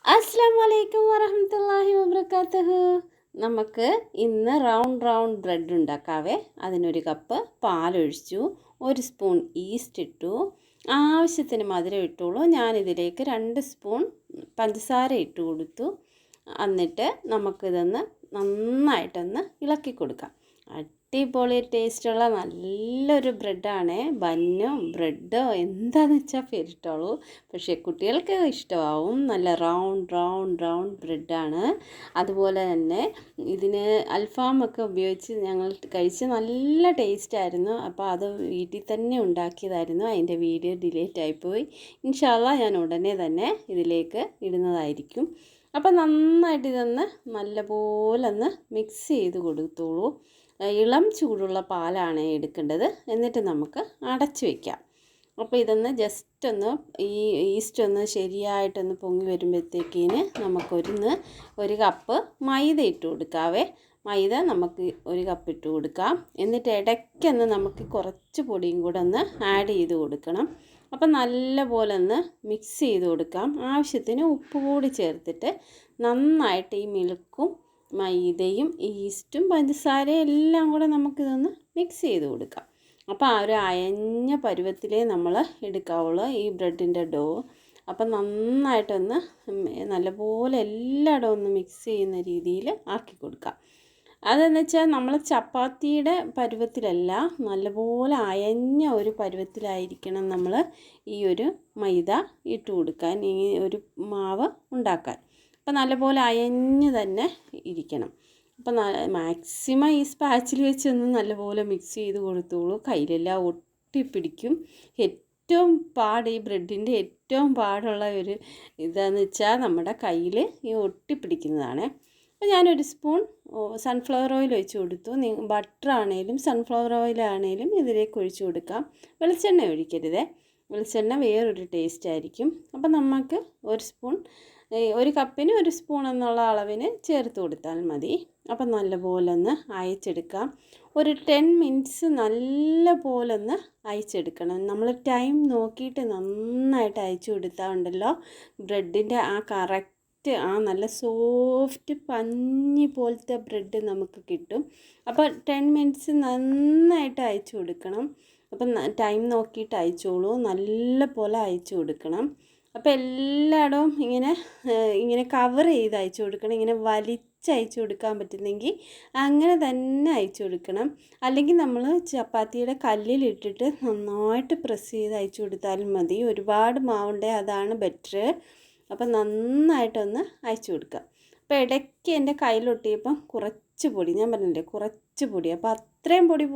അസ്സലാമു അലൈക്കും വറഹ്മത്തുള്ളാഹി വബറകാതുഹു. നമുക്ക് ഇന്ന് റൗണ്ട് ബ്രെഡ് ഉണ്ടാക്കാവേ. അതിനൊരു കപ്പ് പാലൊഴിച്ചു, ഒരു സ്പൂൺ ഈസ്റ്റ് ഇട്ടു, ആവശ്യത്തിന് മധുരം ഇട്ടോളൂ. ഞാനിതിലേക്ക് 2 സ്പൂൺ പഞ്ചസാര ഇട്ട് കൊടുത്തു. എന്നിട്ട് നമുക്കിതൊന്ന് നന്നായിട്ടൊന്ന് ഇളക്കി കൊടുക്കാം. അടിപൊളി ടേസ്റ്റുള്ള നല്ലൊരു ബ്രെഡാണ്. ബന്നോ ബ്രെഡോ എന്താണെന്ന് വെച്ചാൽ പേരിട്ടോളൂ. പക്ഷേ കുട്ടികൾക്ക് ഇഷ്ടമാവും. നല്ല റൗണ്ട് ബ്രെഡാണ്. അതുപോലെ തന്നെ ഇതിന് അൽഫാമൊക്കെ ഉപയോഗിച്ച് ഞങ്ങൾ കഴിച്ച് നല്ല ടേസ്റ്റായിരുന്നു. അപ്പോൾ അത് വീട്ടിൽ തന്നെ ഉണ്ടാക്കിയതായിരുന്നു. അതിൻ്റെ വീഡിയോ ഡിലീറ്റ് ആയിപ്പോയി. ഇൻഷാ അല്ലാഹ് ഞാൻ ഉടനെ തന്നെ ഇതിലേക്ക് ഇടുന്നതായിരിക്കും. അപ്പോൾ നന്നായിട്ട് ഇതൊന്ന് നല്ലപോലെ ഒന്ന് മിക്സ് ചെയ്ത് കൊടുത്തോളൂ. ഇളം ചൂടുള്ള പാലാണ് എടുക്കേണ്ടത്. എന്നിട്ട് നമുക്ക് അടച്ചു വയ്ക്കാം. അപ്പോൾ ഇതൊന്ന് ജസ്റ്റ് ഒന്ന് ഈ ഈസ്റ്റ് ഒന്ന് ശരിയായിട്ടൊന്ന് പൊങ്ങി വരുമ്പോഴത്തേക്കിന് ഒരു കപ്പ് മൈദ ഇട്ട് കൊടുക്കാവേ. മൈദ നമുക്ക് ഒരു കപ്പ് ഇട്ട് കൊടുക്കാം. എന്നിട്ട് ഇടയ്ക്കൊന്ന് നമുക്ക് കുറച്ച് പൊടിയും കൂടെ ഒന്ന് ആഡ് ചെയ്ത് കൊടുക്കണം. അപ്പം നല്ലപോലെ ഒന്ന് മിക്സ് ചെയ്ത് കൊടുക്കാം. ആവശ്യത്തിന് ഉപ്പ് കൂടി ചേർത്തിട്ട് നന്നായിട്ട് ഈ മിൽക്കും മൈദയും ഈസ്റ്റും പഞ്ചസാരയും എല്ലാം കൂടെ നമുക്കിതൊന്ന് മിക്സ് ചെയ്ത് കൊടുക്കാം. അപ്പോൾ ആ ഒരു അയഞ്ഞ പരുവത്തിലേ നമ്മൾ എടുക്കാവുള്ളൂ ഈ ബ്രെഡിൻ്റെ ഡോ. അപ്പം നന്നായിട്ടൊന്ന് നല്ലപോലെ എല്ലായിടവും ഒന്ന് മിക്സ് ചെയ്യുന്ന രീതിയിൽ ആക്കി കൊടുക്കാം. അതെന്ന് വെച്ചാൽ നമ്മൾ ചപ്പാത്തിയുടെ പരുവത്തിലല്ല, നല്ലപോലെ അയഞ്ഞ ഒരു പരുവത്തിലായിരിക്കണം നമ്മൾ ഈ ഒരു മൈദ ഇട്ട് കൊടുക്കാൻ, ഈ ഒരു മാവ് ഉണ്ടാക്കാൻ. അപ്പം നല്ലപോലെ അയഞ്ഞ് തന്നെ ഇരിക്കണം. അപ്പം മാക്സിമം ഈ സ്പാച്ചിൽ വെച്ചൊന്ന് നല്ലപോലെ മിക്സ് ചെയ്ത് കൊടുത്തോളൂ. കയ്യിലെല്ലാം ഒട്ടിപ്പിടിക്കും. ഏറ്റവും ഈ ബ്രെഡിൻ്റെ ഏറ്റവും പാടുള്ള ഒരു ഇതാണെന്ന് വെച്ചാൽ നമ്മുടെ കയ്യിൽ ഈ ഒട്ടിപ്പിടിക്കുന്നതാണ്. അപ്പോൾ ഞാനൊരു സ്പൂൺ സൺഫ്ലവർ ഓയിൽ ഒഴിച്ച് കൊടുത്തു. ബട്ടർ ആണെങ്കിലും സൺഫ്ലവർ ഓയിലാണെങ്കിലും ഇതിലേക്ക് ഒഴിച്ച് കൊടുക്കാം. വെളിച്ചെണ്ണ ഒഴിക്കരുതേ, വെളിച്ചെണ്ണ വേറൊരു ടേസ്റ്റ് ആയിരിക്കും. അപ്പം നമുക്ക് ഒരു കപ്പിന് 1 സ്പൂൺ എന്നുള്ള അളവിന് ചേർത്ത് കൊടുത്താൽ മതി. അപ്പം നല്ലപോലെ ഒന്ന് അയച്ചെടുക്കാം. ഒരു 10 മിനിറ്റ്സ് നല്ലപോലെ ഒന്ന് അയച്ചെടുക്കണം. നമ്മൾ ടൈം നോക്കിയിട്ട് നന്നായിട്ട് അയച്ചു കൊടുത്താൽ ഉണ്ടല്ലോ, ബ്രെഡിൻ്റെ ആ കറക്റ്റ് ആ നല്ല സോഫ്റ്റ് പഞ്ഞി പോലത്തെ ബ്രെഡ് നമുക്ക് കിട്ടും. അപ്പോൾ 10 മിനിറ്റ്സ് നന്നായിട്ട് അയച്ചു കൊടുക്കണം. അപ്പം ടൈം നോക്കിയിട്ട് അയച്ചോളൂ. നല്ല പോലെ അയച്ചു കൊടുക്കണം. അപ്പോൾ എല്ലായിടവും ഇങ്ങനെ കവർ ചെയ്ത് അയച്ചു കൊടുക്കണം. ഇങ്ങനെ വലിച്ചയച്ചു കൊടുക്കാൻ പറ്റുന്നെങ്കിൽ അങ്ങനെ തന്നെ അയച്ചു കൊടുക്കണം. അല്ലെങ്കിൽ നമ്മൾ ചപ്പാത്തിയുടെ കല്ലിലിട്ടിട്ട് നന്നായിട്ട് പ്രസ് ചെയ്ത് അയച്ചു കൊടുത്താലും മതി. ഒരുപാട് മാവുണ്ടെങ്കിൽ അതാണ് ബെറ്റർ. അപ്പം നന്നായിട്ടൊന്ന് അയച്ചു കൊടുക്കുക. അപ്പോൾ ഇടയ്ക്ക് എൻ്റെ കയ്യിലൊട്ടിയപ്പം കുറച്ച് പൊടി, ഞാൻ പറഞ്ഞില്ലേ കുറച്ച് പൊടി, അപ്പോൾ അത്രയും പൊടി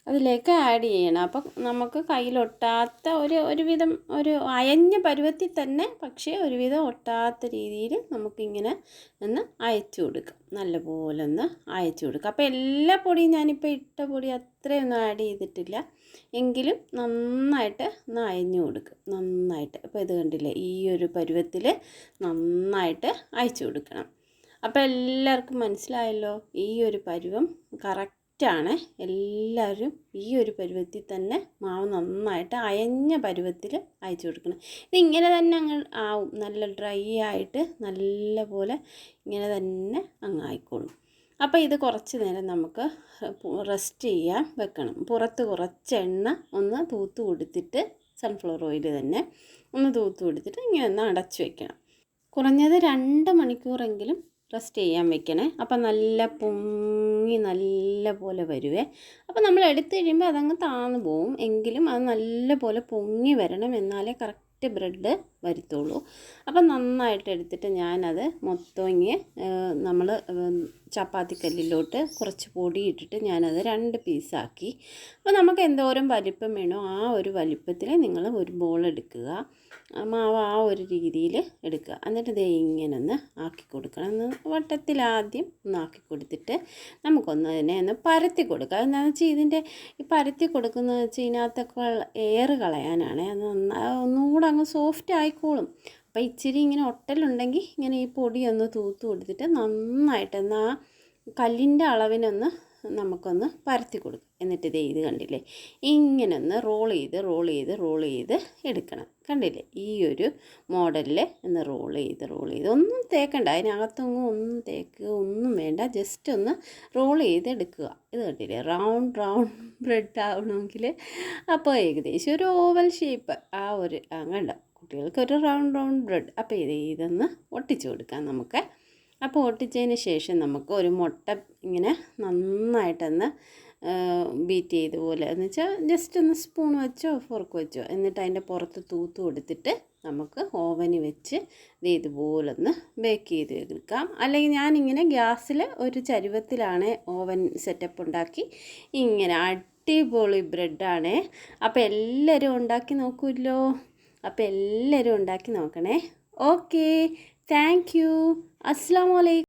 അതിലേക്ക് ആഡ് ചെയ്യണം. അപ്പം നമുക്ക് കയ്യിലൊട്ടാത്ത ഒരുവിധം ഒരു അയഞ്ഞ പരുവത്തിൽ തന്നെ, പക്ഷേ ഒരുവിധം ഒട്ടാത്ത രീതിയിൽ നമുക്കിങ്ങനെ ഒന്ന് അയച്ചു കൊടുക്കാം. നല്ലപോലെ ഒന്ന് അയച്ചു കൊടുക്കാം. അപ്പോൾ എല്ലാ പൊടിയും ഞാനിപ്പോൾ ഇട്ട പൊടി അത്രയൊന്നും ആഡ് ചെയ്തിട്ടില്ല, എങ്കിലും നന്നായിട്ട് ഒന്ന് അയഞ്ഞു കൊടുക്കും നന്നായിട്ട്. അപ്പോൾ ഇത് കണ്ടില്ലേ, ഈ ഒരു പരുവത്തിൽ നന്നായിട്ട് അയച്ചു കൊടുക്കണം. അപ്പോൾ എല്ലാവർക്കും മനസ്സിലായല്ലോ, ഈ ഒരു പരുവം കറക്റ്റ് ാണ്. എല്ലാവരും ഈ ഒരു പരുവത്തിൽ തന്നെ മാവ് നന്നായിട്ട് അയഞ്ഞ പരുവത്തിൽ അയച്ചു കൊടുക്കണം. ഇതിങ്ങനെ തന്നെ അങ്ങ് ആവും. നല്ല ഡ്രൈ ആയിട്ട് നല്ല പോലെ ഇങ്ങനെ തന്നെ അങ്ങ് ആയിക്കോളും. അപ്പോൾ ഇത് കുറച്ച് നേരം നമുക്ക് റെസ്റ്റ് ചെയ്യാൻ വെക്കണം. പുറത്ത് കുറച്ച് എണ്ണ ഒന്ന് തൂത്ത് കൊടുത്തിട്ട്, സൺഫ്ലവർ ഓയിൽ തന്നെ ഒന്ന് തൂത്ത് കൊടുത്തിട്ട് ഇങ്ങനെ ഒന്ന് അടച്ചു വെക്കണം. കുറഞ്ഞത് 2 മണിക്കൂറെങ്കിലും റെസ്റ്റ് ചെയ്യാൻ വെക്കണേ. അപ്പം നല്ല പൊങ്ങി നല്ല പോലെ വരുവേ. അപ്പം നമ്മൾ എടുത്ത് കഴിയുമ്പോൾ അതങ്ങ് താന്നു പോവും. എങ്കിലും അത് നല്ല പോലെ പൊങ്ങി വരണം, എന്നാലേ കറക്റ്റ് ബ്രെഡ് വരുത്തുള്ളൂ. അപ്പം നന്നായിട്ട് എടുത്തിട്ട് ഞാനത് മൊത്തം നമ്മൾ ചപ്പാത്തിക്കല്ലിലോട്ട് കുറച്ച് പൊടി ഇട്ടിട്ട് ഞാനത് 2 പീസാക്കി. അപ്പോൾ നമുക്ക് എന്തോരം വലിപ്പം വേണോ ആ ഒരു വലിപ്പത്തിൽ നിങ്ങൾ ഒരു ബോൾ എടുക്കുക. മാവ് ആ ഒരു രീതിയിൽ എടുക്കുക. എന്നിട്ട് ഇത് ഇങ്ങനെ ഒന്ന് ആക്കി കൊടുക്കണം. വട്ടത്തിൽ ആദ്യം ഒന്ന് ആക്കി കൊടുത്തിട്ട് നമുക്കൊന്ന് ഒന്ന് പരത്തി കൊടുക്കുക. എന്താണെന്ന് വെച്ചാൽ ഇതിൻ്റെ ഈ പരത്തി കൊടുക്കുന്നത് വെച്ചാൽ ഇതിനകത്തൊക്കെ എയർ കളയാനാണ്. അത് ഒന്നുകൂടെ അങ്ങ് സോഫ്റ്റ് ആയിക്കോളും. അപ്പോൾ ഇച്ചിരി ഇങ്ങനെ ഒട്ടലുണ്ടെങ്കിൽ ഇങ്ങനെ ഈ പൊടി ഒന്ന് തൂത്ത് കൊടുത്തിട്ട് നന്നായിട്ടൊന്ന് ആ കല്ലിൻ്റെ അളവിനൊന്ന് നമുക്കൊന്ന് പരത്തി കൊടുക്കാം. എന്നിട്ട് ഇത് കണ്ടില്ലേ, ഇങ്ങനെ ഒന്ന് റോൾ ചെയ്ത് എടുക്കണം. കണ്ടില്ലേ, ഈ ഒരു മോഡലിൽ ഒന്ന് റോൾ ചെയ്ത് ഒന്നും തേക്കണ്ട, അതിനകത്തൊന്നും ഒന്നും തേക്കുക ഒന്നും വേണ്ട, ജസ്റ്റ് ഒന്ന് റോൾ ചെയ്ത് എടുക്കുക. ഇത് കണ്ടില്ലേ, റൗണ്ട് ബ്രെഡ് ആവണമെങ്കിൽ അപ്പോൾ ഏകദേശം ഒരു ഓവൽ ഷേപ്പ് കണ്ട കുട്ടികൾക്കൊരു റൗണ്ട് ബ്രെഡ്. അപ്പോൾ ഇതൊന്ന് ഒട്ടിച്ചു കൊടുക്കാം നമുക്ക്. അപ്പോൾ ഒട്ടിച്ചതിന് ശേഷം നമുക്ക് ഒരു മുട്ട ഇങ്ങനെ നന്നായിട്ടൊന്ന് ബീറ്റ് ചെയ്ത് പോലെ എന്ന് വെച്ചാൽ ജസ്റ്റ് ഒന്ന് സ്പൂൺ വെച്ചോ ഫോർക്ക് വെച്ചോ, എന്നിട്ട് അതിൻ്റെ പുറത്ത് തൂത്ത് കൊടുത്തിട്ട് നമുക്ക് ഓവനിൽ വെച്ച് ഇതുപോലൊന്ന് ബേക്ക് ചെയ്ത് എടുക്കാം. അല്ലെങ്കിൽ ഞാനിങ്ങനെ ഗ്യാസിൽ ഒരു ചരുവത്തിലാണ് ഓവൻ സെറ്റപ്പ് ഉണ്ടാക്കി. ഇങ്ങനെ അടിപൊളി ബ്രെഡാണേ. അപ്പോൾ എല്ലാവരും ഉണ്ടാക്കി നോക്കുമല്ലോ. അപ്പോൾ എല്ലാവരും ഉണ്ടാക്കി നോക്കണേ. Okay, thank you. അസ്സലാമു അലൈക്കും.